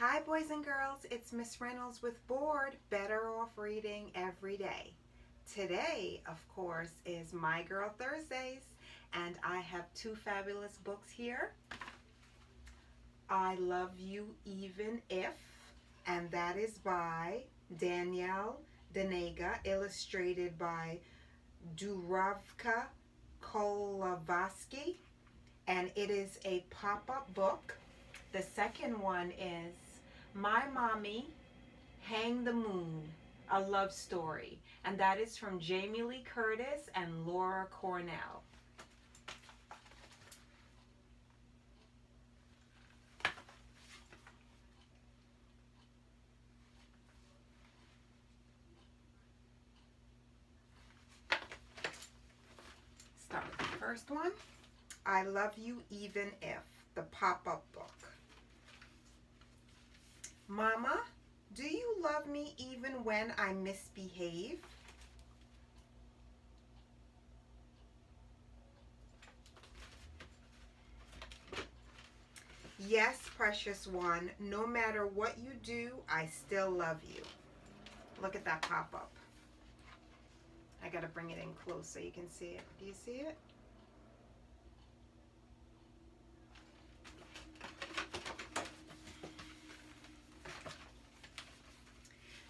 Hi boys and girls, it's Miss Reynolds with B.O.R.E.D, Better Off Reading Every Day. Today, of course, is My Girl Thursdays, and I have two fabulous books here. I Love You Even If, and that is by Danielle Danega, illustrated by Dubravka Kolovsky, and it is a pop-up book. The second one is My Mommy, Hang the Moon, a love story. And that is from Jamie Lee Curtis and Laura Cornell. Start with the first one. I Love You Even If, the pop-up book. Mama, do you love me even when I misbehave? Yes, precious one, no matter what you do, I still love you. Look at that pop-up. I gotta bring it in close so you can see it. Do you see it?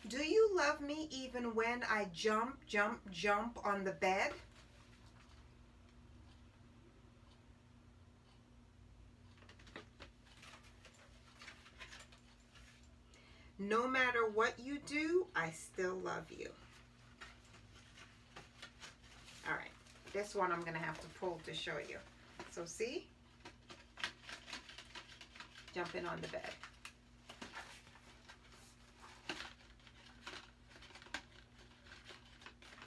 Do you love me even when I jump, jump, jump on the bed? No matter what you do, I still love you. All right, this one I'm gonna have to pull to show you. So see? Jumping on the bed.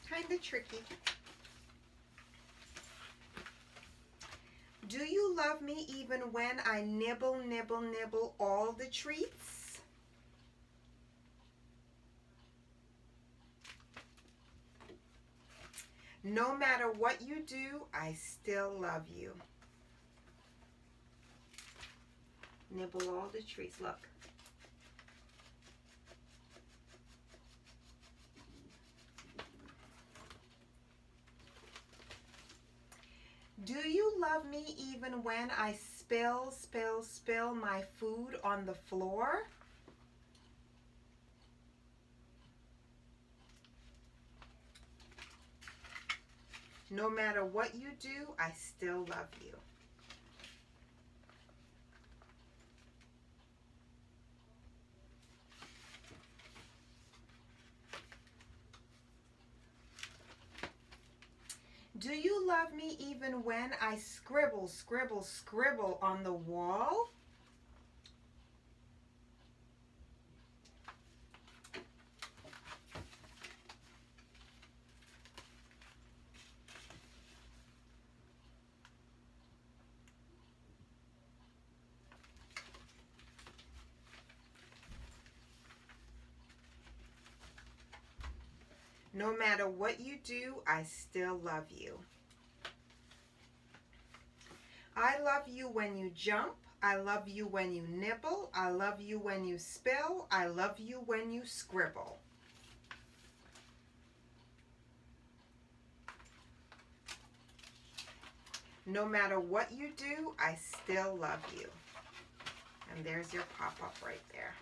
Kind of tricky. Do you love me even when I nibble, nibble, nibble all the treats? No matter what you do, I still love you. Nibble all the treats, look. Do you love me even when I spill, spill, spill my food on the floor? No matter what you do, I still love you. Do you love me even when I scribble, scribble, scribble on the wall? No matter what you do, I still love you. I love you when you jump. I love you when you nibble. I love you when you spill. I love you when you scribble. No matter what you do, I still love you. And there's your pop-up right there.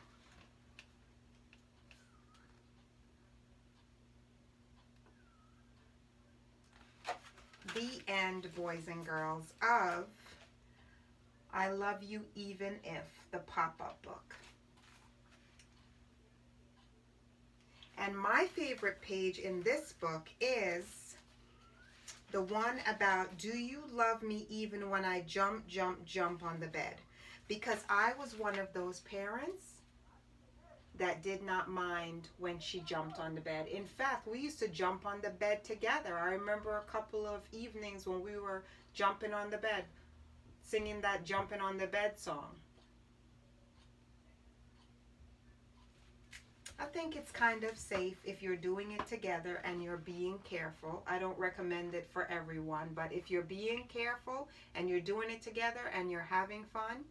The end, boys and girls, of I Love You Even If, the pop-up book. And my favorite page in this book is the one about do you love me even when I jump, jump, jump on the bed? Because I was one of those parents that did not mind when she jumped on the bed. In fact, we used to jump on the bed together. I remember a couple of evenings when we were jumping on the bed, singing that jumping on the bed song. I think it's kind of safe if you're doing it together and you're being careful. I don't recommend it for everyone, but if you're being careful and you're doing it together and you're having fun,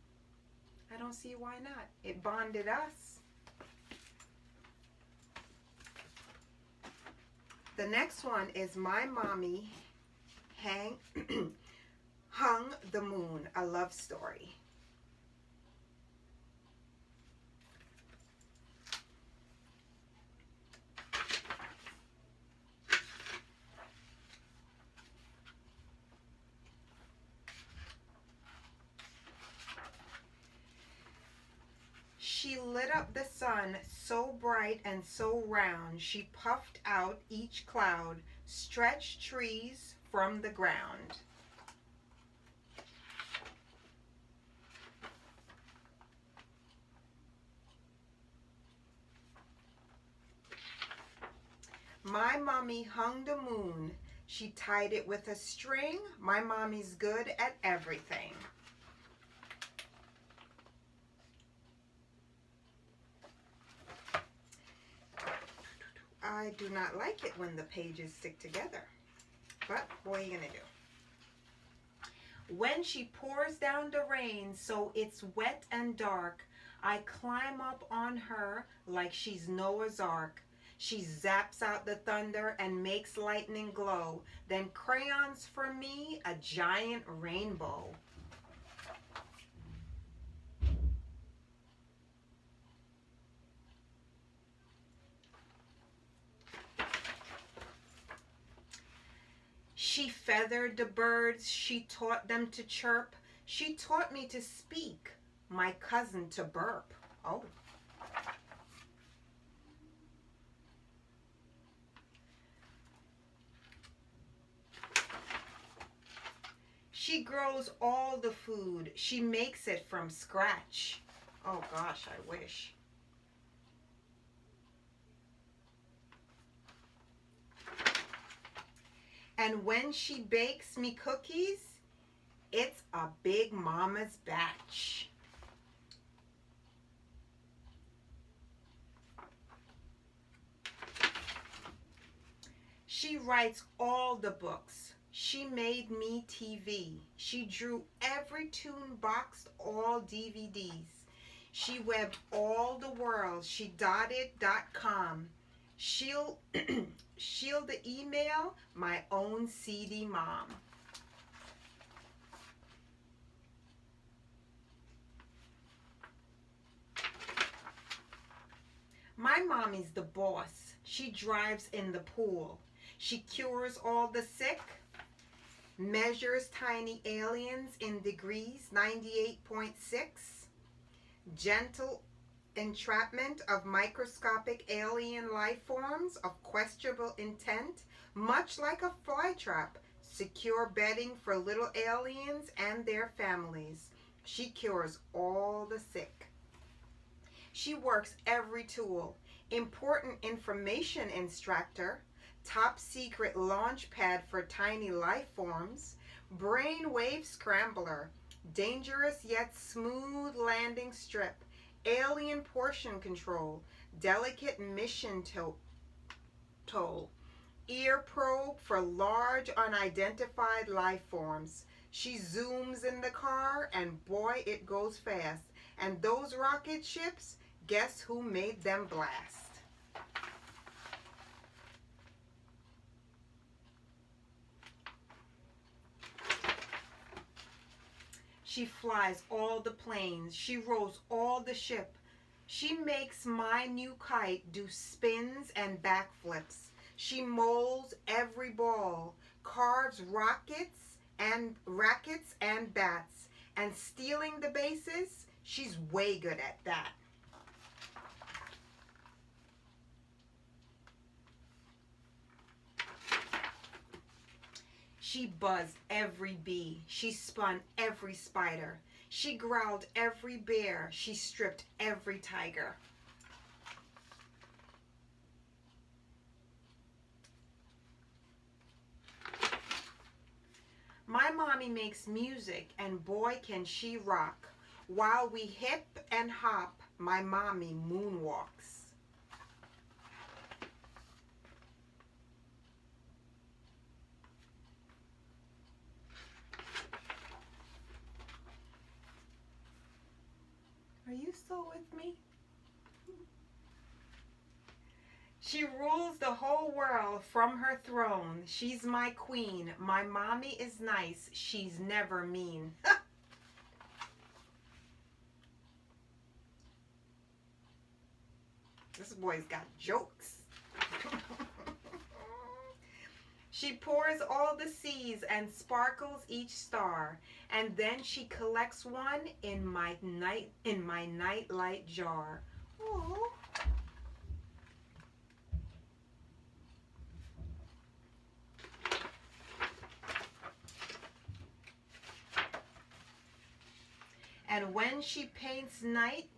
I don't see why not. It bonded us. The next one is My Mommy Hung the Moon, a love story. She lit up the sun so bright and so round, she puffed out each cloud, stretched trees from the ground. My mommy hung the moon. She tied it with a string. My mommy's good at everything. I do not like it when the pages stick together. But what are you going to do? When she pours down the rain so it's wet and dark, I climb up on her like she's Noah's Ark. She zaps out the thunder and makes lightning glow, then crayons for me a giant rainbow. She feathered the birds, she taught them to chirp, she taught me to speak, my cousin to burp. Oh. She grows all the food, she makes it from scratch. Oh gosh, I wish. And when she bakes me cookies, it's a big mama's batch. She writes all the books. She made me TV. She drew every tune, boxed all DVDs. She webbed all the world. She .com. She'll the email my own CD mom. My mommy's the boss. She drives in the pool. She cures all the sick, measures tiny aliens in degrees 98.6, gentle entrapment of microscopic alien life forms of questionable intent, much like a flytrap, secure bedding for little aliens and their families. She cures all the sick. She works every tool. Important information extractor, top secret launch pad for tiny life forms, brainwave scrambler, dangerous yet smooth landing strip, alien portion control, delicate mission toll, ear probe for large unidentified life forms. She zooms in the car and boy it goes fast. And those rocket ships, guess who made them blast? She flies all the planes. She rows all the ship. She makes my new kite do spins and backflips. She molds every ball, carves rackets and bats. And stealing the bases, she's way good at that. She buzzed every bee. She spun every spider. She growled every bear. She stripped every tiger. My mommy makes music, and boy can she rock. While we hip and hop, my mommy moonwalks. also with me? She rules the whole world from her throne. She's my queen. My mommy is nice. She's never mean. This boy's got jokes. She pours all the seas and sparkles each star, and then she collects one in my nightlight jar. Oh. And when she paints night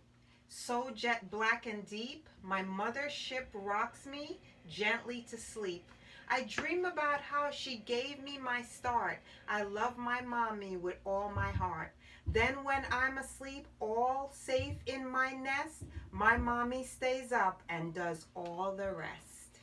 so jet black and deep, my mother's ship rocks me gently to sleep. I dream about how she gave me my start. I love my mommy with all my heart. Then when I'm asleep, all safe in my nest, my mommy stays up and does all the rest.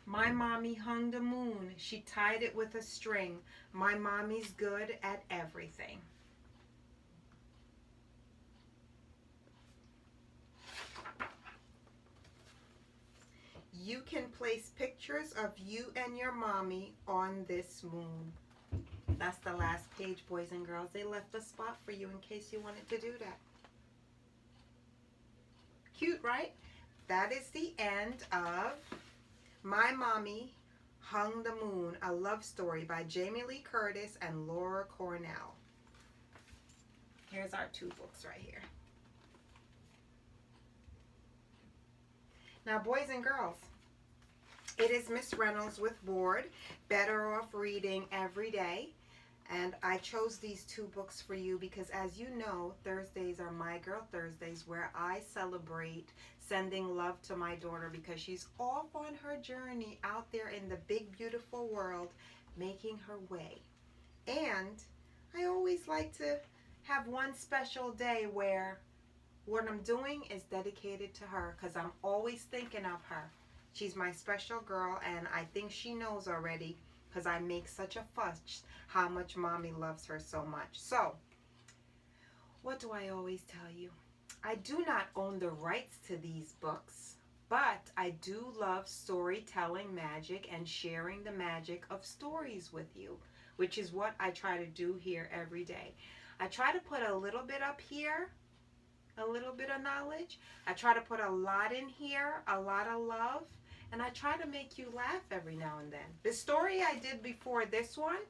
My mommy hung the moon. She tied it with a string. My mommy's good at everything. You can place pictures of you and your mommy on this moon. That's the last page, boys and girls. They left a spot for you in case you wanted to do that. Cute, right? That is the end of My Mommy Hung the Moon, a love story by Jamie Lee Curtis and Laura Cornell. Here's our two books right here. Now, boys and girls, it is Miss Reynolds with B.O.R.E.D, Better Off Reading Every Day. And I chose these two books for you because, as you know, Thursdays are My Girl Thursdays, where I celebrate sending love to my daughter because she's off on her journey out there in the big, beautiful world, making her way. And I always like to have one special day where what I'm doing is dedicated to her because I'm always thinking of her. She's my special girl, and I think she knows already because I make such a fuss how much mommy loves her so much. So, what do I always tell you? I do not own the rights to these books, but I do love storytelling magic and sharing the magic of stories with you, which is what I try to do here every day. I try to put a little bit up here, a little bit of knowledge. I try to put a lot in here, a lot of love, and I try to make you laugh every now and then. The story I did before this one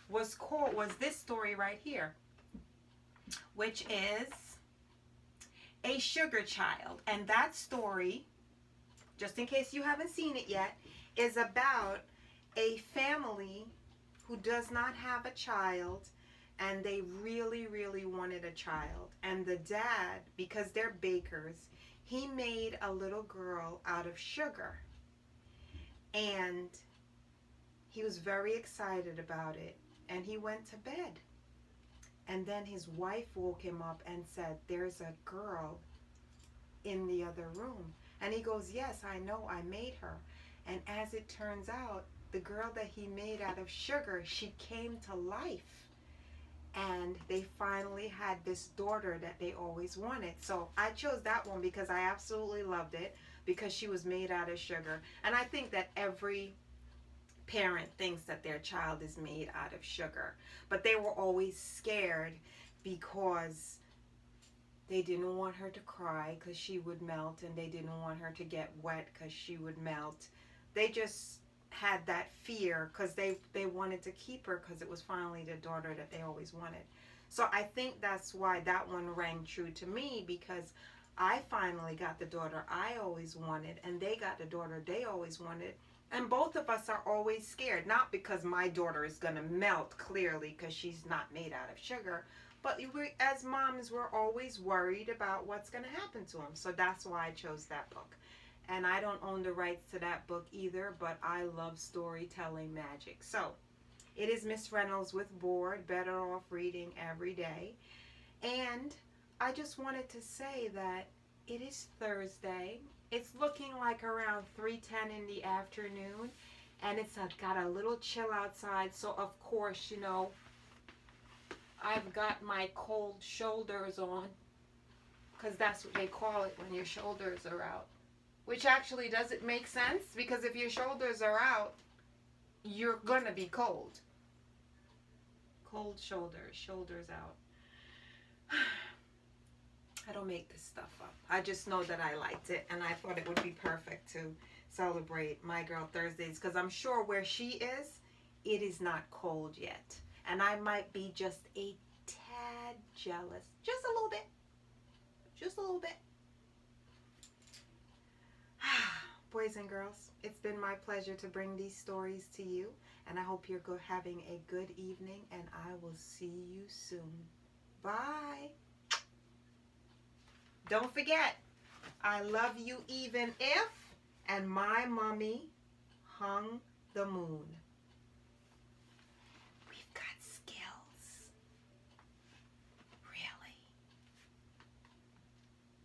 was this story right here, which is A Sugar Child. And that story, just in case you haven't seen it yet, is about a family who does not have a child, and they really, really wanted a child. And the dad, because they're bakers, he made a little girl out of sugar. And he was very excited about it. And he went to bed. And then his wife woke him up and said, "There's a girl in the other room." And he goes, "Yes, I know, I made her." And as it turns out, the girl that he made out of sugar, she came to life. And they finally had this daughter that they always wanted. So I chose that one because I absolutely loved it, because she was made out of sugar. And I think that every parent thinks that their child is made out of sugar. But they were always scared because they didn't want her to cry because she would melt, and they didn't want her to get wet because she would melt. They just had that fear because they wanted to keep her because it was finally the daughter that they always wanted. So I think that's why that one rang true to me, because I finally got the daughter I always wanted, and they got the daughter they always wanted. And both of us are always scared, not because my daughter is going to melt, clearly, because she's not made out of sugar, but as moms, we're always worried about what's going to happen to them. So that's why I chose that book. And I don't own the rights to that book either, but I love storytelling magic. So it is Miss Reynolds with B.O.R.E.D, Better Off Reading Every Day. And I just wanted to say that it is Thursday. It's looking like around 3:10 in the afternoon. And it's got a little chill outside. So, of course, you know, I've got my cold shoulders on. Because that's what they call it when your shoulders are out. Which actually doesn't make sense. Because if your shoulders are out, you're going to be cold. Cold shoulders. Shoulders out. I don't make this stuff up. I just know that I liked it. And I thought it would be perfect to celebrate My Girl Thursdays. Because I'm sure where she is, it is not cold yet. And I might be just a tad jealous. Just a little bit. Just a little bit. Boys and girls, it's been my pleasure to bring these stories to you. And I hope you're having a good evening. And I will see you soon. Bye. Don't forget, I love you even if, and my mommy hung the moon.